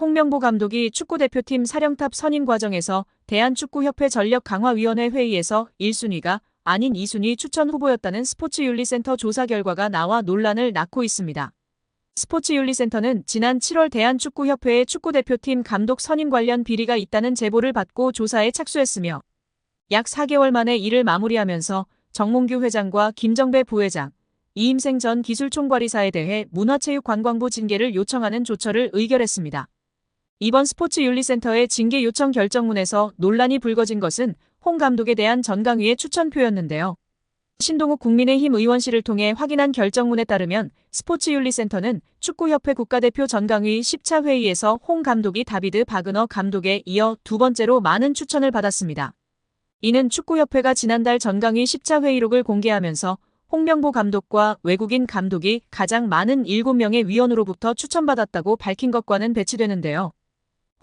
홍명보 감독이 축구대표팀 사령탑 선임 과정에서 대한축구협회 전력강화위원회 회의에서 1순위가 아닌 2순위 추천 후보였다는 스포츠윤리센터 조사 결과가 나와 논란을 낳고 있습니다. 스포츠윤리센터는 지난 7월 대한축구협회의 축구대표팀 감독 선임 관련 비리가 있다는 제보를 받고 조사에 착수했으며 약 4개월 만에 이를 마무리하면서 정몽규 회장과 김정배 부회장, 이임생 전 기술총괄이사에 대해 문화체육관광부 징계를 요청하는 조처를 의결했습니다. 이번 스포츠윤리센터의 징계 요청 결정문에서 논란이 불거진 것은 홍 감독에 대한 전강위의 추천표였는데요. 신동욱 국민의힘 의원실을 통해 확인한 결정문에 따르면 스포츠윤리센터는 축구협회 국가대표 전강위 10차 회의에서 홍 감독이 다비드 바그너 감독에 이어 두 번째로 많은 추천을 받았습니다. 이는 축구협회가 지난달 전강위 10차 회의록을 공개하면서 홍명보 감독과 외국인 감독이 가장 많은 7명의 위원으로부터 추천받았다고 밝힌 것과는 배치되는데요.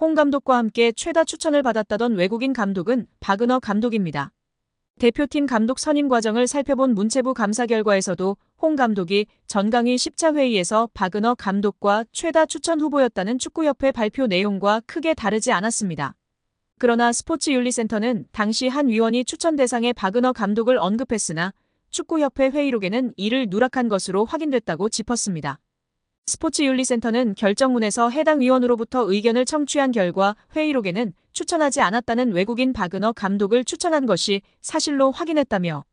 홍 감독과 함께 최다 추천을 받았다던 외국인 감독은 바그너 감독입니다. 대표팀 감독 선임 과정을 살펴본 문체부 감사 결과에서도 홍 감독이 전강위 10차 회의에서 바그너 감독과 최다 추천 후보였다는 축구협회 발표 내용과 크게 다르지 않았습니다. 그러나 스포츠윤리센터는 당시 한 위원이 추천 대상에 바그너 감독을 언급했으나 축구협회 회의록에는 이를 누락한 것으로 확인됐다고 짚었습니다. 스포츠윤리센터는 결정문에서 해당 위원으로부터 의견을 청취한 결과 회의록에는 추천하지 않았다는 외국인 바그너 감독을 추천한 것이 사실로 확인했다며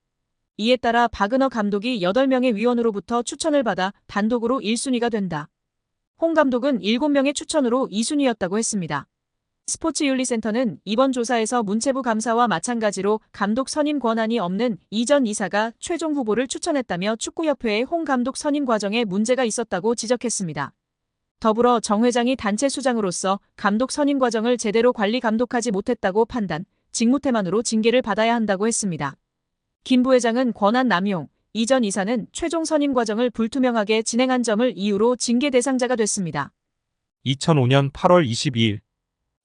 이에 따라 바그너 감독이 8명의 위원으로부터 추천을 받아 단독으로 1순위가 된다. 홍 감독은 7명의 추천으로 2순위였다고 했습니다. 스포츠윤리센터는 이번 조사에서 문체부 감사와 마찬가지로 감독 선임 권한이 없는 이전 이사가 최종 후보를 추천했다며 축구협회의 홍 감독 선임 과정에 문제가 있었다고 지적했습니다. 더불어 정 회장이 단체 수장으로서 감독 선임 과정을 제대로 관리 감독하지 못했다고 판단, 직무태만으로 징계를 받아야 한다고 했습니다. 김 부회장은 권한 남용, 이전 이사는 최종 선임 과정을 불투명하게 진행한 점을 이유로 징계 대상자가 됐습니다. 2005년 8월 22일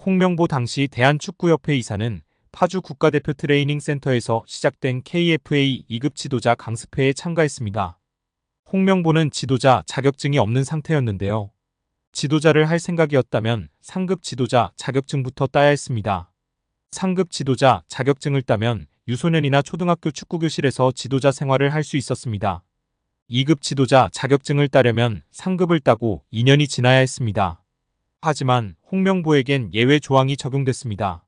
홍명보 당시 대한축구협회 이사는 파주 국가대표 트레이닝센터에서 시작된 KFA 2급 지도자 강습회에 참가했습니다. 홍명보는 지도자 자격증이 없는 상태였는데요. 지도자를 할 생각이었다면 상급 지도자 자격증부터 따야 했습니다. 상급 지도자 자격증을 따면 유소년이나 초등학교 축구교실에서 지도자 생활을 할 수 있었습니다. 2급 지도자 자격증을 따려면 상급을 따고 2년이 지나야 했습니다. 하지만 홍명보에겐 예외 조항이 적용됐습니다.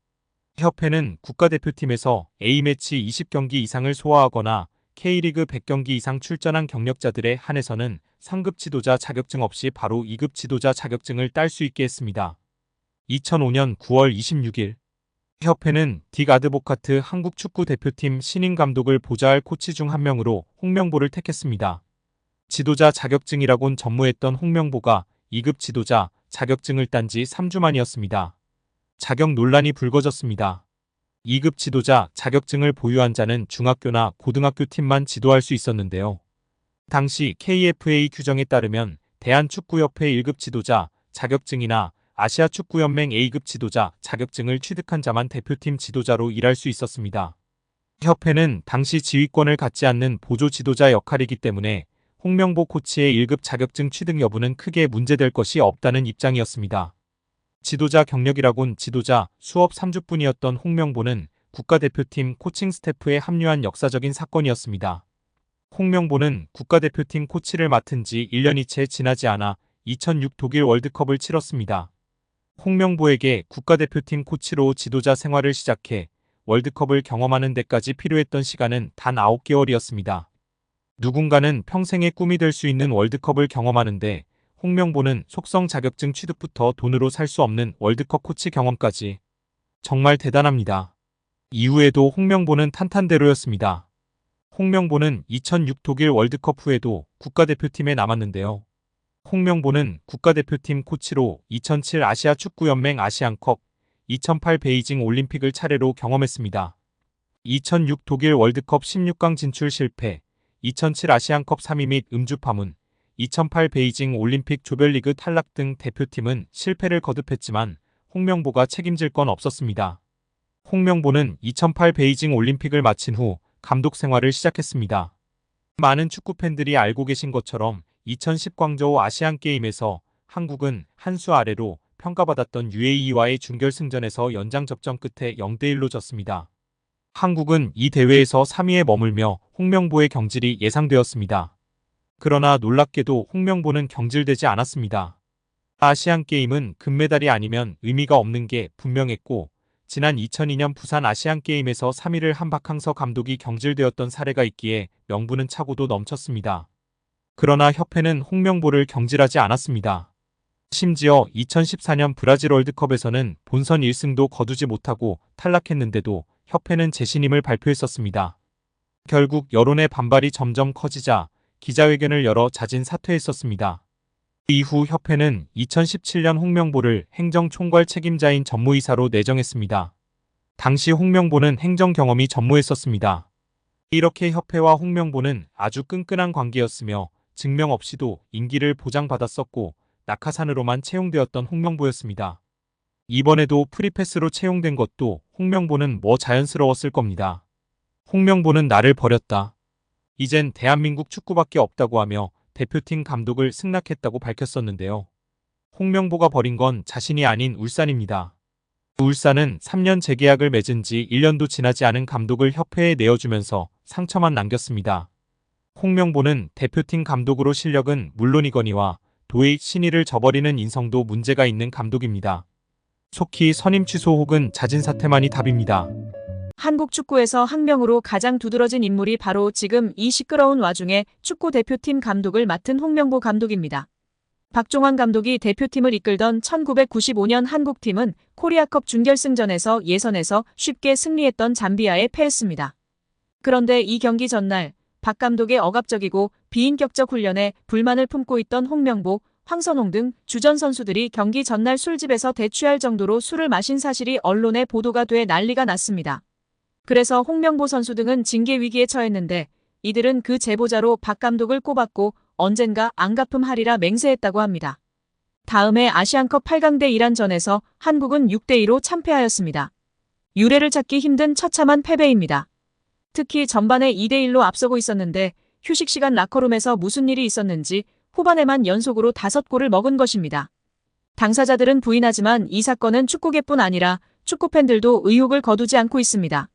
협회는 국가대표팀에서 A매치 20경기 이상을 소화하거나 K리그 100경기 이상 출전한 경력자들에 한해서는 상급 지도자 자격증 없이 바로 2급 지도자 자격증을 딸 수 있게 했습니다. 2005년 9월 26일 협회는 딕 아드보카트 한국 축구 대표팀 신인 감독을 보좌할 코치 중 한 명으로 홍명보를 택했습니다. 지도자 자격증이라곤 전무했던 홍명보가 2급 지도자 자격증을 딴 지 3주 만이었습니다. 자격 논란이 불거졌습니다. 2급 지도자 자격증을 보유한 자는 중학교나 고등학교 팀만 지도할 수 있었는데요. 당시 KFA 규정에 따르면 대한축구협회 1급 지도자 자격증이나 아시아축구연맹 A급 지도자 자격증을 취득한 자만 대표팀 지도자로 일할 수 있었습니다. 협회는 당시 지휘권을 갖지 않는 보조 지도자 역할이기 때문에 홍명보 코치의 1급 자격증 취득 여부는 크게 문제될 것이 없다는 입장이었습니다. 지도자 경력이라곤 지도자 수업 3주뿐이었던 홍명보는 국가대표팀 코칭 스태프에 합류한 역사적인 사건이었습니다. 홍명보는 국가대표팀 코치를 맡은 지 1년이 채 지나지 않아 2006 독일 월드컵을 치렀습니다. 홍명보에게 국가대표팀 코치로 지도자 생활을 시작해 월드컵을 경험하는 데까지 필요했던 시간은 단 9개월이었습니다. 누군가는 평생의 꿈이 될 수 있는 월드컵을 경험하는데 홍명보는 속성 자격증 취득부터 돈으로 살 수 없는 월드컵 코치 경험까지 정말 대단합니다. 이후에도 홍명보는 탄탄대로였습니다. 홍명보는 2006 독일 월드컵 후에도 국가대표팀에 남았는데요. 홍명보는 국가대표팀 코치로 2007 아시아축구연맹 아시안컵, 2008 베이징 올림픽을 차례로 경험했습니다. 2006 독일 월드컵 16강 진출 실패, 2007 아시안컵 3위 및 음주 파문, 2008 베이징 올림픽 조별리그 탈락 등 대표팀은 실패를 거듭했지만 홍명보가 책임질 건 없었습니다. 홍명보는 2008 베이징 올림픽을 마친 후 감독 생활을 시작했습니다. 많은 축구팬들이 알고 계신 것처럼 2010 광저우 아시안게임에서 한국은 한 수 아래로 평가받았던 UAE와의 준결승전에서 연장 접전 끝에 0대1로 졌습니다. 한국은 이 대회에서 3위에 머물며 홍명보의 경질이 예상되었습니다. 그러나 놀랍게도 홍명보는 경질되지 않았습니다. 아시안게임은 금메달이 아니면 의미가 없는 게 분명했고, 지난 2002년 부산 아시안게임에서 3위를 한 박항서 감독이 경질되었던 사례가 있기에 명분은 차고도 넘쳤습니다. 그러나 협회는 홍명보를 경질하지 않았습니다. 심지어 2014년 브라질 월드컵에서는 본선 1승도 거두지 못하고 탈락했는데도 협회는 재신임을 발표했었습니다. 결국 여론의 반발이 점점 커지자 기자회견을 열어 자진 사퇴했었습니다. 이후 협회는 2017년 홍명보를 행정총괄 책임자인 전무이사로 내정했습니다. 당시 홍명보는 행정 경험이 전무했었습니다. 이렇게 협회와 홍명보는 아주 끈끈한 관계였으며 증명 없이도 임기를 보장받았었고 낙하산으로만 채용되었던 홍명보였습니다. 이번에도 프리패스로 채용된 것도 홍명보는 뭐 자연스러웠을 겁니다. 홍명보는 나를 버렸다. 이젠 대한민국 축구밖에 없다고 하며 대표팀 감독을 승낙했다고 밝혔었는데요. 홍명보가 버린 건 자신이 아닌 울산입니다. 울산은 3년 재계약을 맺은 지 1년도 지나지 않은 감독을 협회에 내어주면서 상처만 남겼습니다. 홍명보는 대표팀 감독으로 실력은 물론이거니와 도의 신의를 저버리는 인성도 문제가 있는 감독입니다. 속히 선임 취소 혹은 자진 사퇴만이 답입니다. 한국 축구에서 학명으로 가장 두드러진 인물이 바로 지금 이 시끄러운 와중에 축구 대표팀 감독을 맡은 홍명보 감독입니다. 박종환 감독이 대표팀을 이끌던 1995년 한국팀은 코리아컵 준결승전에서 예선에서 쉽게 승리했던 잠비아에 패했습니다. 그런데 이 경기 전날 박 감독의 억압적이고 비인격적 훈련에 불만을 품고 있던 홍명보, 황선홍 등 주전 선수들이 경기 전날 술집에서 대취할 정도로 술을 마신 사실이 언론에 보도가 돼 난리가 났습니다. 그래서 홍명보 선수 등은 징계 위기에 처했는데 이들은 그 제보자로 박 감독을 꼽았고 언젠가 안갚음하리라 맹세했다고 합니다. 다음해 아시안컵 8강대 이란전에서 한국은 6대2로 참패하였습니다. 유례를 찾기 힘든 처참한 패배입니다. 특히 전반에 2대1로 앞서고 있었는데 휴식 시간 라커룸에서 무슨 일이 있었는지 후반에만 연속으로 5골을 먹은 것입니다. 당사자들은 부인하지만 이 사건은 축구계뿐 아니라 축구팬들도 의혹을 거두지 않고 있습니다.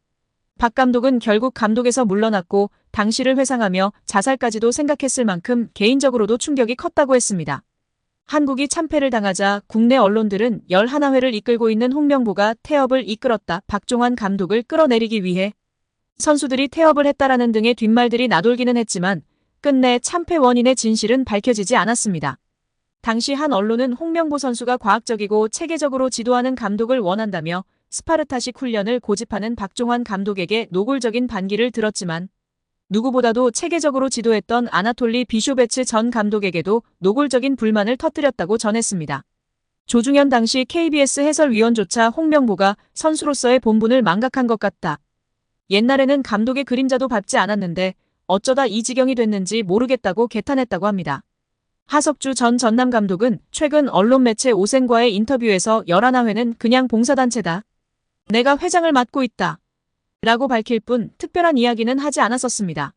박 감독은 결국 감독에서 물러났고 당시를 회상하며 자살까지도 생각했을 만큼 개인적으로도 충격이 컸다고 했습니다. 한국이 참패를 당하자 국내 언론들은 11회를 이끌고 있는 홍명보가 태업을 이끌었다. 박종환 감독을 끌어내리기 위해 선수들이 태업을 했다라는 등의 뒷말들이 나돌기는 했지만 끝내 참패 원인의 진실은 밝혀지지 않았습니다. 당시 한 언론은 홍명보 선수가 과학적이고 체계적으로 지도하는 감독을 원한다며 스파르타식 훈련을 고집하는 박종환 감독에게 노골적인 반기를 들었지만 누구보다도 체계적으로 지도했던 아나톨리 비쇼베츠 전 감독에게도 노골적인 불만을 터뜨렸다고 전했습니다. 조중현 당시 KBS 해설위원조차 홍명보가 선수로서의 본분을 망각한 것 같다. 옛날에는 감독의 그림자도 밟지 않았는데 어쩌다 이 지경이 됐는지 모르겠다고 개탄했다고 합니다. 하석주 전 전남 감독은 최근 언론 매체 오센과의 인터뷰에서 11회는 그냥 봉사단체다. 내가 회장을 맡고 있다. 라고 밝힐 뿐 특별한 이야기는 하지 않았었습니다.